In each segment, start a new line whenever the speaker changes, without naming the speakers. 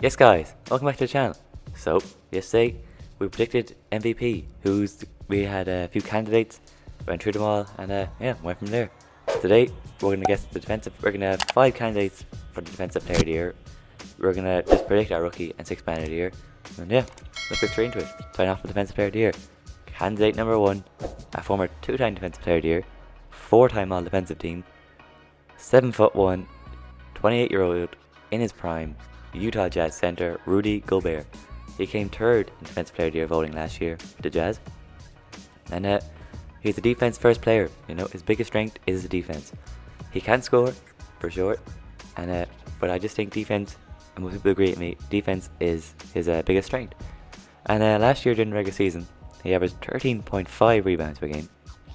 Yes guys, welcome back to the channel. So, yesterday we predicted MVP, we had a few candidates, went through them all, and went from there. Today we're gonna guess we're gonna have 5 candidates for the defensive player of the year. We're gonna just predict our rookie and 6th man of the year. And let's get straight into it. Starting off with defensive player of the year. Candidate number 1, a former 2-time defensive player of the year, 4-time all defensive team, 7'1", 28-year-old in his prime, Utah Jazz center Rudy Gobert. He came 3rd in defensive player of the year voting last year with the Jazz. And he's a defense first player. His biggest strength is the defense. He can score for sure, and but I just think defense, and most people agree with me, defense is his biggest strength. And last year during the regular season, he averaged 13.5 rebounds per game,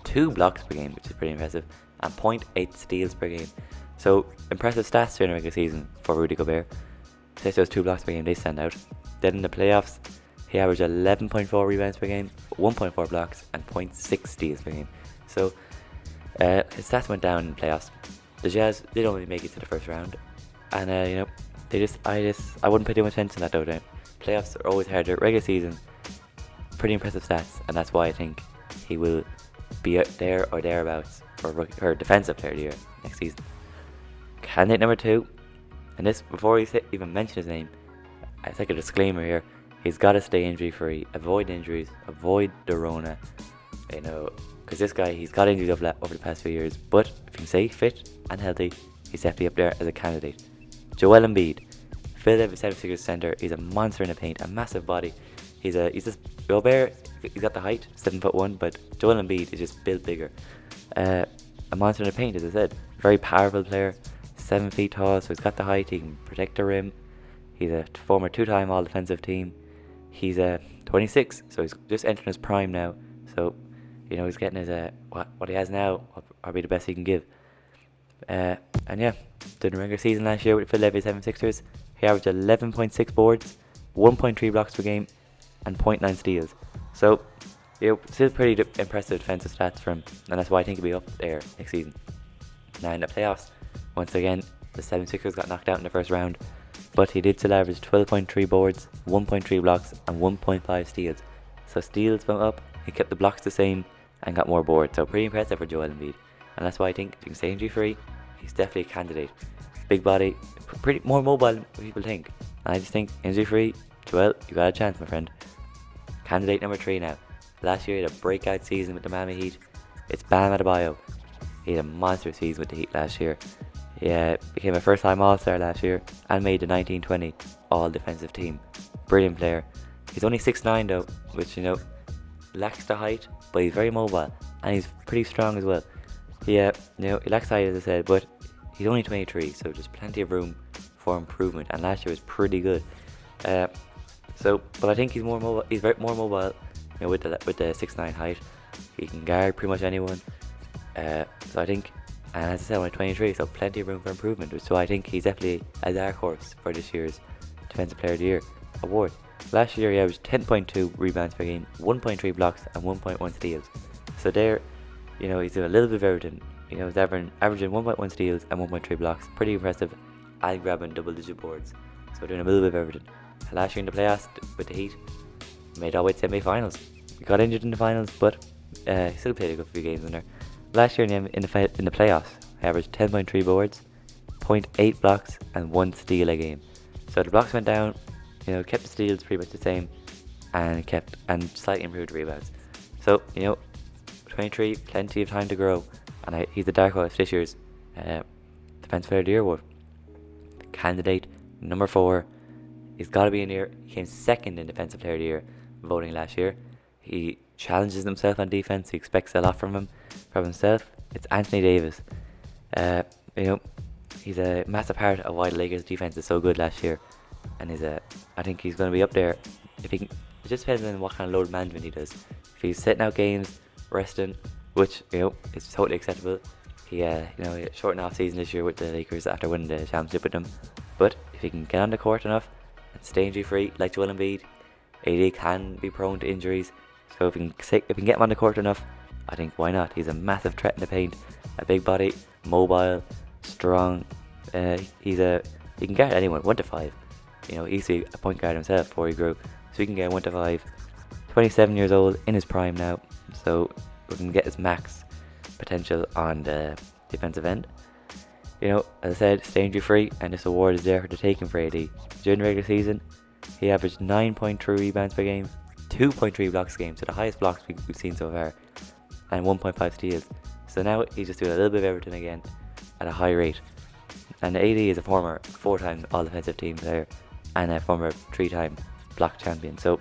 2 blocks per game, which is pretty impressive, and 0.8 steals per game. So impressive stats during the regular season for Rudy Gobert. Since those 2 blocks per game, they stand out. Then in the playoffs, he averaged 11.4 rebounds per game, 1.4 blocks, and 0.6 steals per game. So his stats went down in the playoffs. The Jazz did only make it to the first round, and I wouldn't pay too much attention to that though. Playoffs are always harder. Regular season, pretty impressive stats, and that's why I think he will be out there or thereabouts for defensive player of the year next season. Candidate number 2. And this, before we even mention his name, it's like a disclaimer here. He's got to stay injury free, avoid injuries, avoid the Rona, because this guy, he's got injuries over the past few years. But if he can stay fit and healthy, he's definitely up there as a candidate. Joel Embiid, Philadelphia 76ers center. He's a monster in the paint, a massive body. He's just Gobert. He's got the height, 7'1", but Joel Embiid is just built bigger. A monster in the paint, as I said. Very powerful player. 7 feet tall, so he's got the height, he can protect the rim. He's a former 2-time all defensive team. He's 26, so he's just entering his prime now. So, he's getting his what he has now, probably the best he can give. And during the regular season last year with Philadelphia 76ers, he averaged 11.6 boards, 1.3 blocks per game, and 0.9 steals. So, still pretty impressive defensive stats for him, and that's why I think he'll be up there next season. Now in the playoffs, once again, the 76ers got knocked out in the first round, but he did still average 12.3 boards, 1.3 blocks, and 1.5 steals. So steals went up, he kept the blocks the same, and got more boards. So pretty impressive for Joel Embiid. And that's why I think if you can stay injury free, he's definitely a candidate. Big body, pretty more mobile than people think. And I just think injury free, Joel, you got a chance, my friend. Candidate number 3 now. Last year he had a breakout season with the Miami Heat. It's Bam Adebayo. He had a monster season with the Heat last year. He became a first-time All-Star last year and made the 1920 All-Defensive Team. Brilliant player. He's only 6'9" though, which lacks the height, but he's very mobile and he's pretty strong as well. He lacks height, as I said, but he's only 23, so there's plenty of room for improvement. And last year was pretty good. But I think he's more mobile. He's more mobile, with the 6'9" height. He can guard pretty much anyone. So I think. And as I said, only 23, so plenty of room for improvement. So I think he's definitely a dark horse for this year's Defensive Player of the Year award. Last year he averaged 10.2 rebounds per game, 1.3 blocks, and 1.1 steals. So there, he's doing a little bit of everything. He's averaging 1.1 steals and 1.3 blocks. Pretty impressive, and grabbing double-digit boards. So doing a little bit of everything. Last year in the playoffs with the Heat, made all the way to semi-finals. He got injured in the finals, but he still played a good few games in there. Last year in the playoffs, I averaged 10.3 boards, 0.8 blocks, and 1 steal a game. So the blocks went down, kept the steals pretty much the same, and slightly improved rebounds. So 23, plenty of time to grow, and he's the dark horse this year's Defensive Player of the Year award. Candidate number 4, he's got to be in here. He came 2nd in Defensive Player of the Year voting last year. He challenges himself on defense. He expects a lot from himself. It's Anthony Davis. He's a massive part of why the Lakers' defense is so good last year, and I think he's going to be up there. It just depends on what kind of load management he does. If he's setting out games, resting, which is totally acceptable. He shortened off season this year with the Lakers after winning the championship with them. But if he can get on the court enough and stay injury free, like Joel Embiid, AD can be prone to injuries. So if we can get him on the court enough, I think why not? He's a massive threat in the paint, a big body, mobile, strong. He can guard anyone, 1 to 5. You know, he used to be a point guard himself before he grew. So he can get 1 to 5. 27 years old, in his prime now. So we can get his max potential on the defensive end. You know, as I said, stay injury free, and this award is there for the taking for AD. During the regular season, he averaged 9.3 rebounds per game, 2.3 blocks a game, so the highest blocks we've seen so far, and 1.5 steals. So now he's just doing a little bit of everything again at a high rate. And AD is a former 4-time all-defensive team player and a former 3-time block champion. So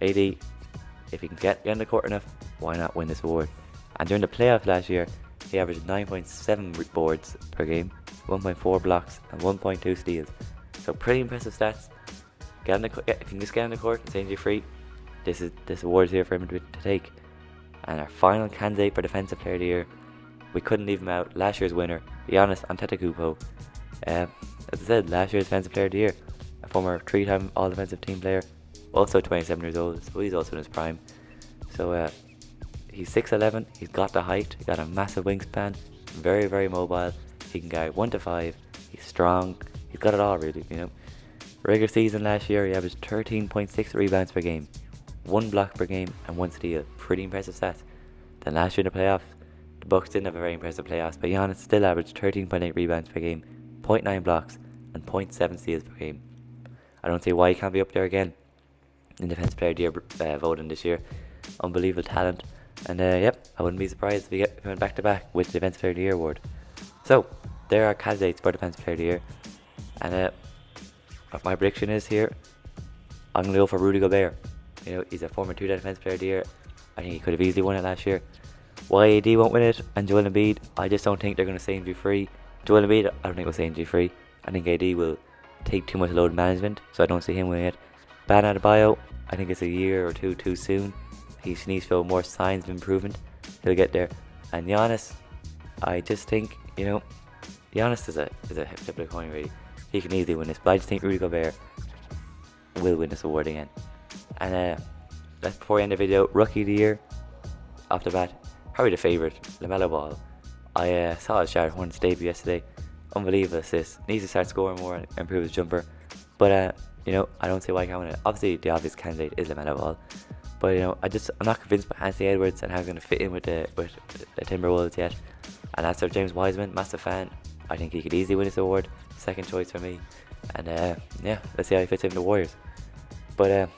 AD, if he can get on the court enough, why not win this award? And during the playoffs last year, he averaged 9.7 boards per game, 1.4 blocks, and 1.2 steals. So pretty impressive stats. If you can just get on the court and stay injury free, this award is here for him to take. And our final candidate for Defensive Player of the Year, we couldn't leave him out. Last year's winner, Giannis Antetokounmpo. As I said, last year's Defensive Player of the Year, a former 3-time All-Defensive Team player, also 27 years old, so he's also in his prime. So he's 6'11", he's got the height, he's got a massive wingspan, very, very mobile. He can guard 1 to 5, he's strong, he's got it all really, you know. Regular season last year, he averaged 13.6 rebounds per game, 1 block per game, and 1 steal. Pretty impressive stats. Then last year in the playoffs, the Bucks didn't have a very impressive playoffs, but Giannis still averaged 13.8 rebounds per game, 0.9 blocks, and 0.7 steals per game. I don't see why he can't be up there again in Defensive Player of the Year voting this year. Unbelievable talent. And yep, I wouldn't be surprised if he went back to back with the Defensive Player of the Year award. So, there are candidates for Defensive Player of the Year. And my prediction is here, I'm going to go for Rudy Gobert. You know, he's a former 2-time Defensive Player of the Year. I think he could have easily won it last year. Why AD won't win it, and Joel Embiid, I just don't think they're going to stay injury free. Joel Embiid, I don't think will stay injury free. I think AD will take too much load management, so I don't see him winning it. Bam Adebayo, I think it's a year or two too soon. He needs to show more signs of improvement. He'll get there. And Giannis, I just think, you know, Giannis is a flip of a coin really. He can easily win this, but I just think Rudy Gobert will win this award again. And that's before I end the video. Rookie of the Year, off the bat, probably the favourite, LaMelo Ball. I saw his Charlotte Hornets debut yesterday. Unbelievable assist. Needs to start scoring more and improve his jumper. But you know, I don't see why he can't win it. Obviously, the obvious candidate is LaMelo Ball. But you know, I'm not convinced by Anthony Edwards and how he's going to fit in with the Timberwolves yet. And as for James Wiseman, massive fan. I think he could easily win this award. Second choice for me. And yeah, let's see how he fits in with the Warriors. But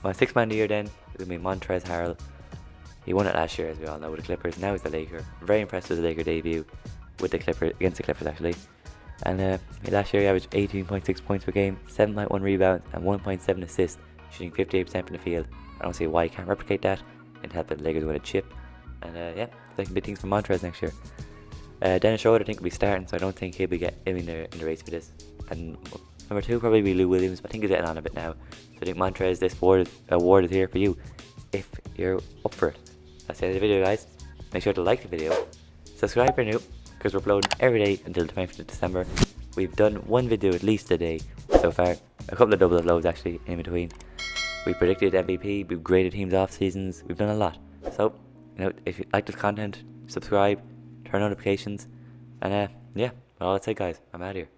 my 6th man of the year then is going to be Montrezl Harrell. He won it last year, as we all know, with the Clippers. Now he's the Laker. Very impressed with the Laker debut with the Clippers, against the Clippers actually. And last year he averaged 18.6 points per game, 7.1 rebounds, and 1.7 assists, shooting 58% from the field. I don't see why he can't replicate that and help the Lakers win a chip. And yeah, there can be things for Montrezl next year. Dennis Schroeder I think will be starting, so I don't think he'll be in the race for this. And number 2 probably be Lou Williams, but I think he's getting on a bit now. So I think Montrezl, this award is here for you if you're up for it. That's the end of the video, guys. Make sure to like the video, subscribe if you're new, because we're uploading every day until the 20th of December. We've done one video at least a day so far, a couple of double uploads actually in between. We predicted MVP, we've graded teams off seasons, we've done a lot. So, you know, if you like this content, subscribe, turn on notifications, and yeah, well, that's it guys, I'm out of here.